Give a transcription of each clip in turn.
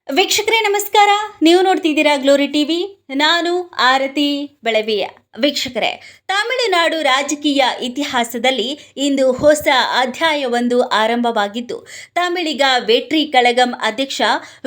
ವೀಕ್ಷಕರೇ ನಮಸ್ಕಾರ. ನೀವು ನೋಡ್ತಿದ್ದೀರಾ ಗ್ಲೋರಿ ಟಿವಿ. ನಾನು ಆರತಿ ಬೆಳವಿಯ. ವೀಕ್ಷಕರೇ, ತಮಿಳುನಾಡು ರಾಜಕೀಯ ಇತಿಹಾಸದಲ್ಲಿ ಇಂದು ಹೊಸ ಅಧ್ಯಾಯವೊಂದು ಆರಂಭವಾಗಿದ್ದು, ತಮಿಳಿಗ ವೆಟ್ರಿ ಕಳಗಂ ಅಧ್ಯಕ್ಷ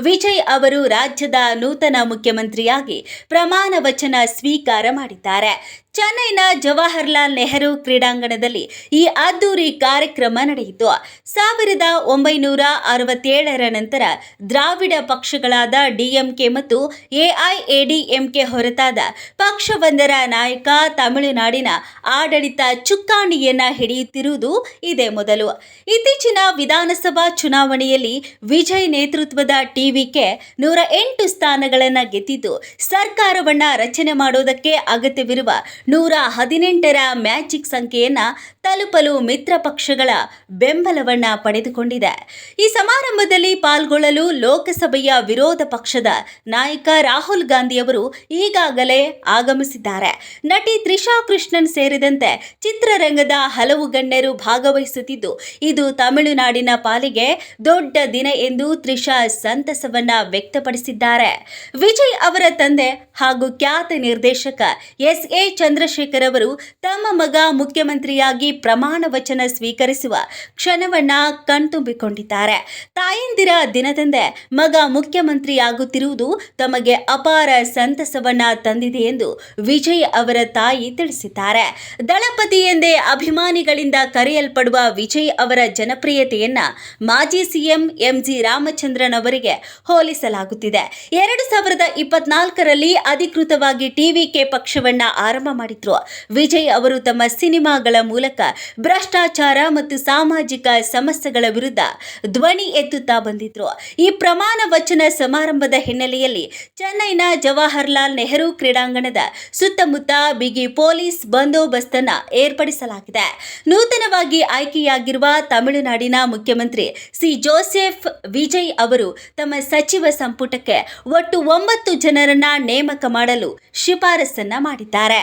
ವಿಜಯ್ ಅವರು ರಾಜ್ಯದ ನೂತನ ಮುಖ್ಯಮಂತ್ರಿಯಾಗಿ ಪ್ರಮಾಣ ವಚನ ಸ್ವೀಕಾರ ಮಾಡಿದ್ದಾರೆ. ಚೆನ್ನೈನ ಜವಾಹರ್ಲಾಲ್ ನೆಹರು ಕ್ರೀಡಾಂಗಣದಲ್ಲಿ ಈ ಅದ್ದೂರಿ ಕಾರ್ಯಕ್ರಮ ನಡೆಯಿತು. 1967ರ ನಂತರ ದ್ರಾವಿಡ ಪಕ್ಷಗಳಾದ ಡಿಎಂಕೆ ಮತ್ತು ಎಐಎಡಿಎಂಕೆ ಹೊರತಾದ ಪಕ್ಷವೊಂದರ ನಾಯಕ ತಮಿಳುನಾಡಿನ ಆಡಳಿತ ಚುಕ್ಕಾಣಿಯನ್ನ ಹಿಡಿಯುತ್ತಿರುವುದು ಇದೇ ಮೊದಲು. ಇತ್ತೀಚಿನ ವಿಧಾನಸಭಾ ಚುನಾವಣೆಯಲ್ಲಿ ವಿಜಯ್ ನೇತೃತ್ವದ ಟಿವಿಕೆ 108 ಸ್ಥಾನಗಳನ್ನು ಗೆದ್ದಿದ್ದು, ಸರ್ಕಾರವನ್ನ ರಚನೆ ಮಾಡೋದಕ್ಕೆ ಅಗತ್ಯವಿರುವ 118ರ ಮ್ಯಾಜಿಕ್ ಸಂಖ್ಯೆಯನ್ನ ತಲುಪಲು ಮಿತ್ರ ಪಕ್ಷಗಳ ಬೆಂಬಲವನ್ನ ಪಡೆದುಕೊಂಡಿದೆ. ಈ ಸಮಾರಂಭದಲ್ಲಿ ಪಾಲ್ಗೊಳ್ಳಲು ಲೋಕಸಭೆಯ ವಿರೋಧ ಪಕ್ಷದ ನಾಯಕ ರಾಹುಲ್ ಗಾಂಧಿಯವರು ಈಗಾಗಲೇ ಆಗಮಿಸಿದ್ದಾರೆ. ನಟಿ ತ್ರಿಷಾ ಕೃಷ್ಣನ್ ಸೇರಿದಂತೆ ಚಿತ್ರರಂಗದ ಹಲವು ಗಣ್ಯರು ಭಾಗವಹಿಸುತ್ತಿದ್ದು, ಇದು ತಮಿಳುನಾಡಿನ ಪಾಲಿಗೆ ದೊಡ್ಡ ದಿನ ಎಂದು ತ್ರಿಷಾ ಸಂತಸವನ್ನ ವ್ಯಕ್ತಪಡಿಸಿದ್ದಾರೆ. ವಿಜಯ್ ಅವರ ತಂದೆ ಹಾಗೂ ಖ್ಯಾತ ನಿರ್ದೇಶಕ ಎಸ್.ಎ. ಚಂದ್ರಶೇಖರ್ ಅವರು ತಮ್ಮ ಮಗ ಮುಖ್ಯಮಂತ್ರಿಯಾಗಿ ಪ್ರಮಾಣ ವಚನ ಸ್ವೀಕರಿಸುವ ಕ್ಷಣವನ್ನ ಕಣ್ತುಂಬಿಕೊಂಡಿದ್ದಾರೆ. ತಾಯಂದಿರ ದಿನದಂದೇ ಮಗ ಮುಖ್ಯಮಂತ್ರಿಯಾಗುತ್ತಿರುವುದು ತಮಗೆ ಅಪಾರ ಸಂತಸವನ್ನ ತಂದಿದೆ ಎಂದು ವಿಜಯ್ ಅವರ ತಾಯಿ ತಿಳಿಸಿದ್ದಾರೆ. ದಳಪತಿ ಎಂದೇ ಅಭಿಮಾನಿಗಳಿಂದ ಕರೆಯಲ್ಪಡುವ ವಿಜಯ್ ಅವರ ಜನಪ್ರಿಯತೆಯನ್ನ ಮಾಜಿ ಸಿಎಂ ಎಂಜಿ ರಾಮಚಂದ್ರನ್ ಅವರಿಗೆ ಹೋಲಿಸಲಾಗುತ್ತಿದೆ. 2024ರಲ್ಲಿ ಅಧಿಕೃತವಾಗಿ ಟಿವಿಕೆ ಪಕ್ಷವನ್ನ ಆರಂಭ ಮಾಡಿದ್ರು. ವಿಜಯ್ ಅವರು ತಮ್ಮ ಸಿನಿಮಾಗಳ ಮೂಲಕ ಭ್ರಷ್ಟಾಚಾರ ಮತ್ತು ಸಾಮಾಜಿಕ ಸಮಸ್ಯೆಗಳ ವಿರುದ್ಧ ಧ್ವನಿ ಎತ್ತುತ್ತಾ ಬಂದಿದ್ರು. ಈ ಪ್ರಮಾಣ ವಚನ ಸಮಾರಂಭದ ಹಿನ್ನೆಲೆಯಲ್ಲಿ ಚೆನ್ನೈನ ಜವಾಹರ್ಲಾಲ್ ನೆಹರು ಕ್ರೀಡಾಂಗಣದ ಸುತ್ತಮುತ್ತ ಬಿಗಿ ಪೊಲೀಸ್ ಬಂದೋಬಸ್ತನ್ನು ಏರ್ಪಡಿಸಲಾಗಿದೆ. ನೂತನವಾಗಿ ಆಯ್ಕೆಯಾಗಿರುವ ತಮಿಳುನಾಡಿನ ಮುಖ್ಯಮಂತ್ರಿ ಸಿ ಜೋಸೆಫ್ ವಿಜಯ್ ಅವರು ತಮ್ಮ ಸಚಿವ ಸಂಪುಟಕ್ಕೆ ಒಟ್ಟು 9 ಜನರನ್ನ ನೇಮಕ ಮಾಡಲು ಶಿಫಾರಸನ್ನ ಮಾಡಿದ್ದಾರೆ.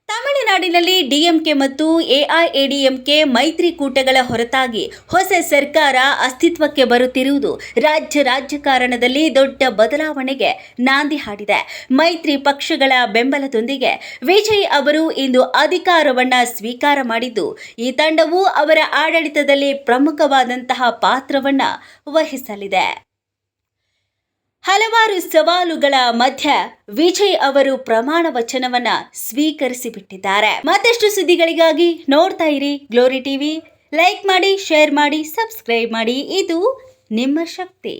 ತಮಿಳುನಾಡಿನಲ್ಲಿ ಡಿಎಂಕೆ ಮತ್ತು ಎಐಎಡಿಎಂಕೆ ಮೈತ್ರಿಕೂಟಗಳ ಹೊರತಾಗಿ ಹೊಸ ಸರ್ಕಾರ ಅಸ್ತಿತ್ವಕ್ಕೆ ಬರುತ್ತಿರುವುದು ರಾಜ್ಯ ರಾಜಕಾರಣದಲ್ಲಿ ದೊಡ್ಡ ಬದಲಾವಣೆಗೆ ನಾಂದಿ ಹಾಡಿದೆ. ಮೈತ್ರಿ ಪಕ್ಷಗಳ ಬೆಂಬಲದೊಂದಿಗೆ ವಿಜಯ್ ಅವರು ಇಂದು ಅಧಿಕಾರವನ್ನ ಸ್ವೀಕಾರ ಮಾಡಿದ್ದು, ಈ ತಂಡವು ಅವರ ಆಡಳಿತದಲ್ಲಿ ಪ್ರಮುಖವಾದಂತಹ ಪಾತ್ರವನ್ನ ವಹಿಸಲಿದೆ. ಹಲವಾರು ಸವಾಲುಗಳ ಮಧ್ಯ ವಿಜಯ್ ಅವರು ಪ್ರಮಾಣ ವಚನವನ್ನ ಸ್ವೀಕರಿಸಿಬಿಟ್ಟಿದ್ದಾರೆ. ಮತ್ತಷ್ಟು ಸುದ್ದಿಗಳಿಗಾಗಿ ನೋಡ್ತಾ ಇರಿ ಗ್ಲೋರಿ ಟಿವಿ. ಲೈಕ್ ಮಾಡಿ, ಶೇರ್ ಮಾಡಿ, ಸಬ್ಸ್ಕ್ರೈಬ್ ಮಾಡಿ. ಇದು ನಿಮ್ಮ ಶಕ್ತಿ.